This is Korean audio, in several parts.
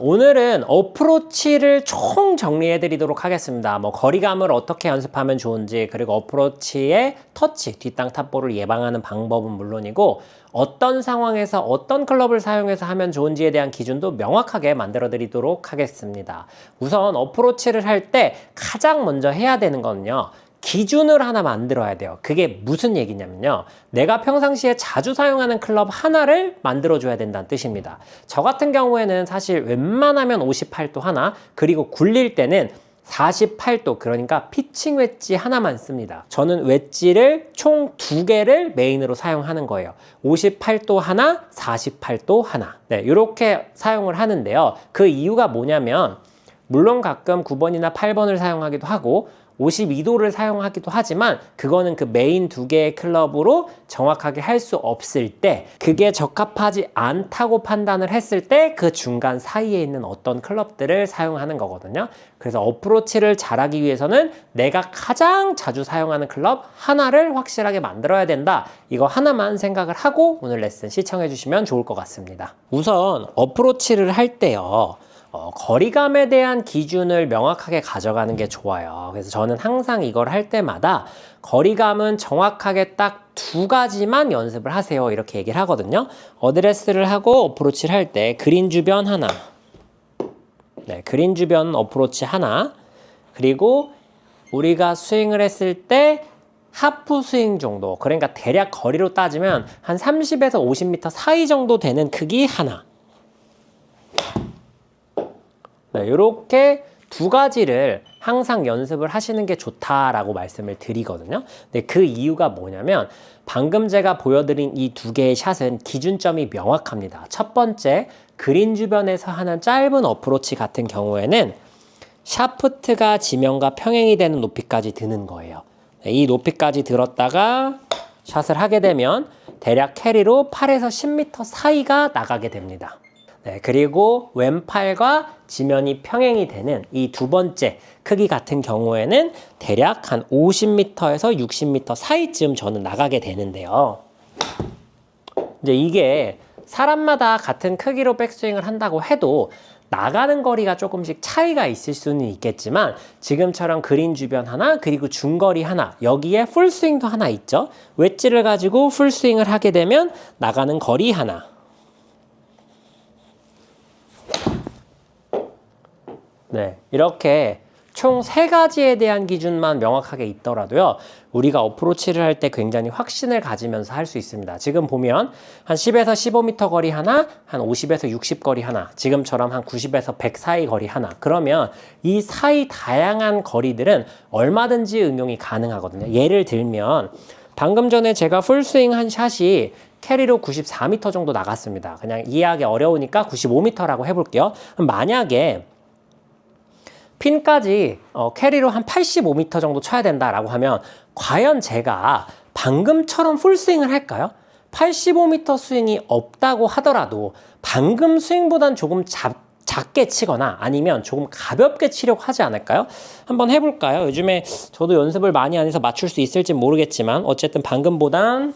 오늘은 어프로치를 총 정리해 드리도록 하겠습니다. 뭐 거리감을 어떻게 연습하면 좋은지, 그리고 어프로치의 터치, 뒷땅 탑볼을 예방하는 방법은 물론이고 어떤 상황에서 어떤 클럽을 사용해서 하면 좋은지에 대한 기준도 명확하게 만들어 드리도록 하겠습니다. 우선 어프로치를 할 때 가장 먼저 해야 되는 거는요, 기준을 하나 만들어야 돼요. 그게 무슨 얘기냐면요, 내가 평상시에 자주 사용하는 클럽 하나를 만들어줘야 된다는 뜻입니다. 저 같은 경우에는 사실 웬만하면 58도 하나, 그리고 굴릴 때는 48도, 그러니까 피칭 웨지 하나만 씁니다. 저는 웨지를 총 2개를 메인으로 사용하는 거예요. 58도 하나, 48도 하나. 네, 이렇게 사용을 하는데요. 그 이유가 뭐냐면, 물론 가끔 9번이나 8번을 사용하기도 하고 52도를 사용하기도 하지만 그거는 그 메인 2개의 클럽으로 정확하게 할 수 없을 때, 그게 적합하지 않다고 판단을 했을 때 그 중간 사이에 있는 어떤 클럽들을 사용하는 거거든요. 그래서 어프로치를 잘하기 위해서는 내가 가장 자주 사용하는 클럽 하나를 확실하게 만들어야 된다. 이거 하나만 생각을 하고 오늘 레슨 시청해 주시면 좋을 것 같습니다. 우선 어프로치를 할 때요, 거리감에 대한 기준을 명확하게 가져가는 게 좋아요. 그래서 저는 항상 이걸 할 때마다 거리감은 정확하게 딱 2가지만 연습을 하세요, 이렇게 얘기를 하거든요. 어드레스를 하고 어프로치를 할 때 그린 주변 하나, 네, 그린 주변 어프로치 하나, 그리고 우리가 스윙을 했을 때 하프 스윙 정도, 그러니까 대략 거리로 따지면 한 30에서 50m 사이 정도 되는 크기 하나. 네, 이렇게 2가지를 항상 연습을 하시는 게 좋다라고 말씀을 드리거든요. 근데 그 이유가 뭐냐면, 방금 제가 보여드린 이 2개의 샷은 기준점이 명확합니다. 첫 번째, 그린 주변에서 하는 짧은 어프로치 같은 경우에는 샤프트가 지면과 평행이 되는 높이까지 드는 거예요. 네, 이 높이까지 들었다가 샷을 하게 되면 대략 캐리로 8에서 10m 사이가 나가게 됩니다. 네, 그리고 왼팔과 지면이 평행이 되는 이 2번째 크기 같은 경우에는 대략 한 50m에서 60m 사이쯤 저는 나가게 되는데요. 이제 이게 사람마다 같은 크기로 백스윙을 한다고 해도 나가는 거리가 조금씩 차이가 있을 수는 있겠지만, 지금처럼 그린 주변 하나, 그리고 중거리 하나, 여기에 풀스윙도 하나 있죠. 웨지를 가지고 풀스윙을 하게 되면 나가는 거리 하나, 네, 이렇게 총 3가지에 대한 기준만 명확하게 있더라도요, 우리가 어프로치를 할 때 굉장히 확신을 가지면서 할 수 있습니다. 지금 보면 한 10에서 15m 거리 하나, 한 50에서 60 거리 하나, 지금처럼 한 90에서 100 사이 거리 하나. 그러면 이 사이 다양한 거리들은 얼마든지 응용이 가능하거든요. 예를 들면 방금 전에 제가 풀스윙 한 샷이 캐리로 94m 정도 나갔습니다. 그냥 이해하기 어려우니까 95m라고 해볼게요. 만약에 핀까지 캐리로 한 85m 정도 쳐야 된다라고 하면, 과연 제가 방금처럼 풀스윙을 할까요? 85m 스윙이 없다고 하더라도 방금 스윙보단 조금 작게 치거나 아니면 조금 가볍게 치려고 하지 않을까요? 한번 해볼까요? 요즘에 저도 연습을 많이 안 해서 맞출 수 있을지 모르겠지만 어쨌든 방금보단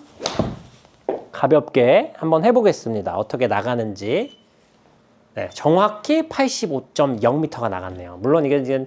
가볍게 한번 해보겠습니다. 어떻게 나가는지. 네, 정확히 85.0m가 나갔네요. 물론 이게 이제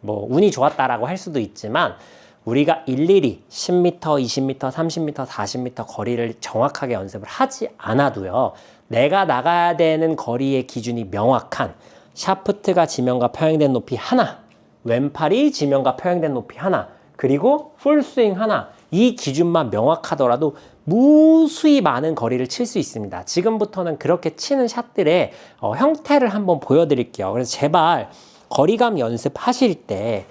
뭐 운이 좋았다라고 할 수도 있지만, 우리가 일일이 10m, 20m, 30m, 40m 거리를 정확하게 연습을 하지 않아도요, 내가 나가야 되는 거리의 기준이 명확한 샤프트가 지면과 평행된 높이 하나, 왼팔이 지면과 평행된 높이 하나, 그리고 풀스윙 하나, 이 기준만 명확하더라도 무수히 많은 거리를 칠 수 있습니다. 지금부터는 그렇게 치는 샷들의 형태를 한번 보여드릴게요. 그래서 제발 거리감 연습하실 때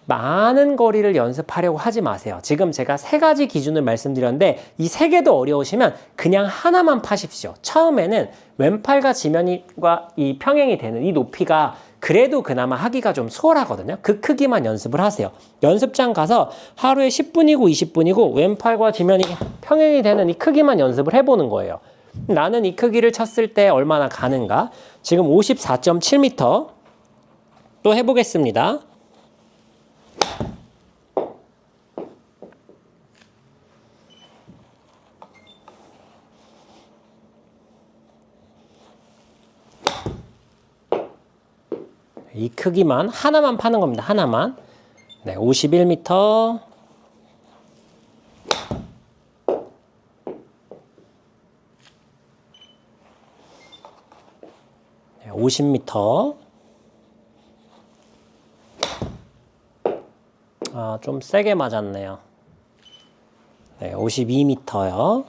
많은 거리를 연습하려고 하지 마세요. 지금 제가 3가지 기준을 말씀드렸는데 이 3개도 어려우시면 그냥 하나만 파십시오. 처음에는 왼팔과 지면과 이 평행이 되는 이 높이가 그래도 그나마 하기가 좀 수월하거든요. 그 크기만 연습을 하세요. 연습장 가서 하루에 10분이고 20분이고 왼팔과 지면이 평행이 되는 이 크기만 연습을 해보는 거예요. 나는 이 크기를 쳤을 때 얼마나 가는가? 지금 54.7m 또 해보겠습니다. 이 크기만 하나만 파는 겁니다. 하나만. 네, 51m. 네, 50m. 아, 좀 세게 맞았네요. 네, 52m요.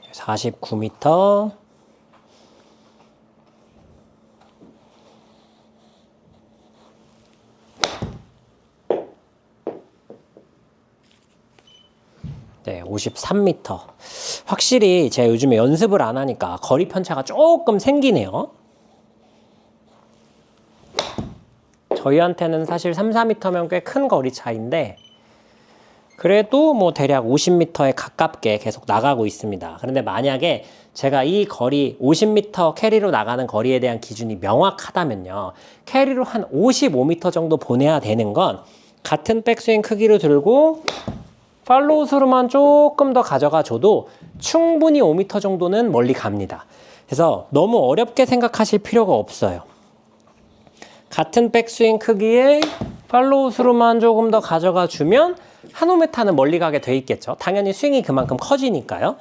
네, 49m. 네, 53m. 확실히 제가 요즘에 연습을 안 하니까 거리 편차가 조금 생기네요. 저희한테는 사실 3, 4m면 꽤 큰 거리 차이인데 그래도 뭐 대략 50m에 가깝게 계속 나가고 있습니다. 그런데 만약에 제가 이 거리 50m 캐리로 나가는 거리에 대한 기준이 명확하다면요. 캐리로 한 55m 정도 보내야 되는 건 같은 백스윙 크기로 들고 팔로우 스루만 조금 더 가져가 줘도 충분히 5m 정도는 멀리 갑니다. 그래서 너무 어렵게 생각하실 필요가 없어요. 같은 백스윙 크기에 팔로우 스루만 조금 더 가져가 주면 한 5m는 멀리 가게 돼 있겠죠. 당연히 스윙이 그만큼 커지니까요.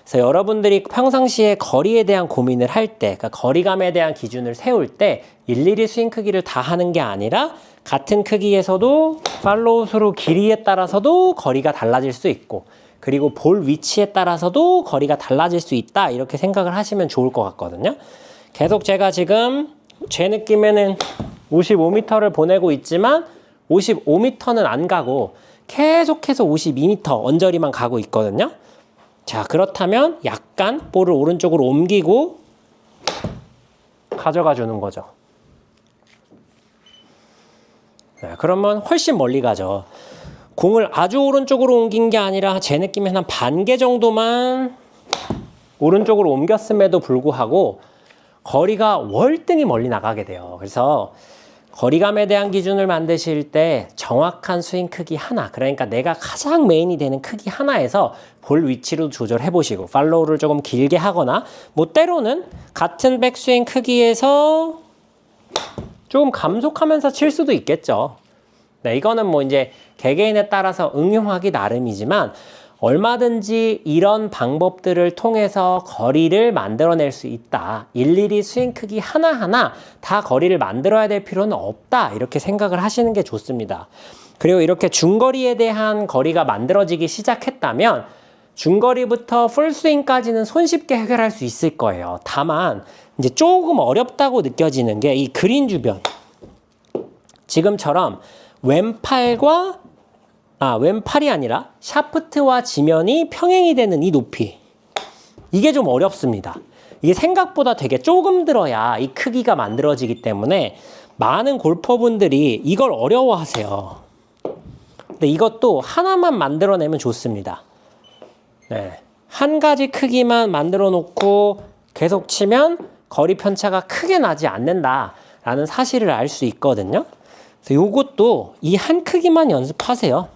그래서 여러분들이 평상시에 거리에 대한 고민을 할 때, 그러니까 거리감에 대한 기준을 세울 때 일일이 스윙 크기를 다 하는 게 아니라 같은 크기에서도 팔로우 스루 길이에 따라서도 거리가 달라질 수 있고 그리고 볼 위치에 따라서도 거리가 달라질 수 있다 이렇게 생각을 하시면 좋을 것 같거든요. 계속 제가 지금 제 느낌에는 55m를 보내고 있지만 55m는 안 가고 계속해서 52m 언저리만 가고 있거든요. 자, 그렇다면 약간 볼을 오른쪽으로 옮기고 가져가 주는 거죠. 네, 그러면 훨씬 멀리 가죠. 공을 아주 오른쪽으로 옮긴 게 아니라 제 느낌에 한 반 개 정도만 오른쪽으로 옮겼음에도 불구하고 거리가 월등히 멀리 나가게 돼요. 그래서 거리감에 대한 기준을 만드실 때 정확한 스윙 크기 하나, 그러니까 내가 가장 메인이 되는 크기 하나에서 볼 위치로 조절해 보시고 팔로우를 조금 길게 하거나 뭐 때로는 같은 백스윙 크기에서 조금 감속하면서 칠 수도 있겠죠. 네, 이거는 뭐 이제 개개인에 따라서 응용하기 나름이지만 얼마든지 이런 방법들을 통해서 거리를 만들어낼 수 있다. 일일이 스윙 크기 하나하나 다 거리를 만들어야 될 필요는 없다. 이렇게 생각을 하시는 게 좋습니다. 그리고 이렇게 중거리에 대한 거리가 만들어지기 시작했다면 중거리부터 풀스윙까지는 손쉽게 해결할 수 있을 거예요. 다만 이제 조금 어렵다고 느껴지는 게 이 그린 주변. 지금처럼 왼팔이 아니라 샤프트와 지면이 평행이 되는 이 높이. 이게 좀 어렵습니다. 이게 생각보다 되게 조금 들어야 이 크기가 만들어지기 때문에 많은 골퍼분들이 이걸 어려워하세요. 근데 이것도 하나만 만들어내면 좋습니다. 네. 한 가지 크기만 만들어 놓고 계속 치면 거리 편차가 크게 나지 않는다라는 사실을 알 수 있거든요. 그래서 이것도 이 한 크기만 연습하세요.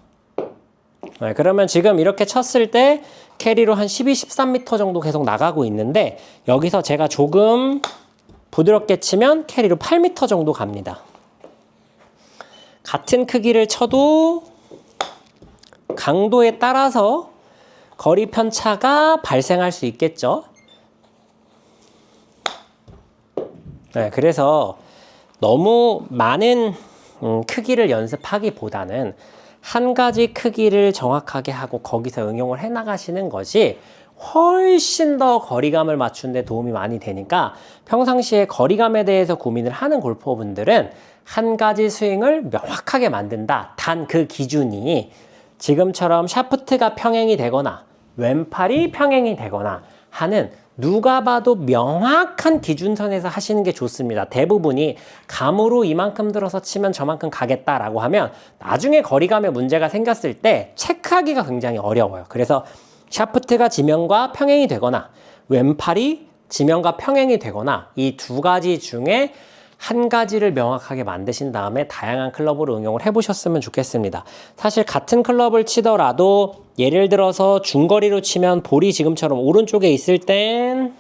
네, 그러면 지금 이렇게 쳤을 때 캐리로 한 12, 13m 정도 계속 나가고 있는데 여기서 제가 조금 부드럽게 치면 캐리로 8m 정도 갑니다. 같은 크기를 쳐도 강도에 따라서 거리 편차가 발생할 수 있겠죠. 네, 그래서 너무 많은 크기를 연습하기보다는 한 가지 크기를 정확하게 하고 거기서 응용을 해 나가시는 것이 훨씬 더 거리감을 맞추는 데 도움이 많이 되니까 평상시에 거리감에 대해서 고민을 하는 골퍼분들은 한 가지 스윙을 명확하게 만든다. 단 그 기준이 지금처럼 샤프트가 평행이 되거나 왼팔이 평행이 되거나 하는 누가 봐도 명확한 기준선에서 하시는 게 좋습니다. 대부분이 감으로 이만큼 들어서 치면 저만큼 가겠다라고 하면 나중에 거리감에 문제가 생겼을 때 체크하기가 굉장히 어려워요. 그래서 샤프트가 지면과 평행이 되거나 왼팔이 지면과 평행이 되거나 이 두 가지 중에 한 가지를 명확하게 만드신 다음에 다양한 클럽으로 응용을 해보셨으면 좋겠습니다. 사실 같은 클럽을 치더라도 예를 들어서 중거리로 치면 볼이 지금처럼 오른쪽에 있을 땐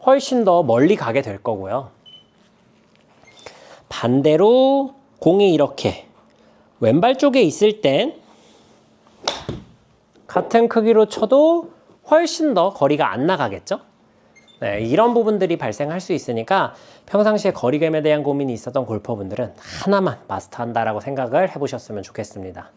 훨씬 더 멀리 가게 될 거고요. 반대로 공이 이렇게 왼발 쪽에 있을 땐 같은 크기로 쳐도 훨씬 더 거리가 안 나가겠죠? 네, 이런 부분들이 발생할 수 있으니까 평상시에 거리감에 대한 고민이 있었던 골퍼분들은 하나만 마스터한다라고 생각을 해보셨으면 좋겠습니다.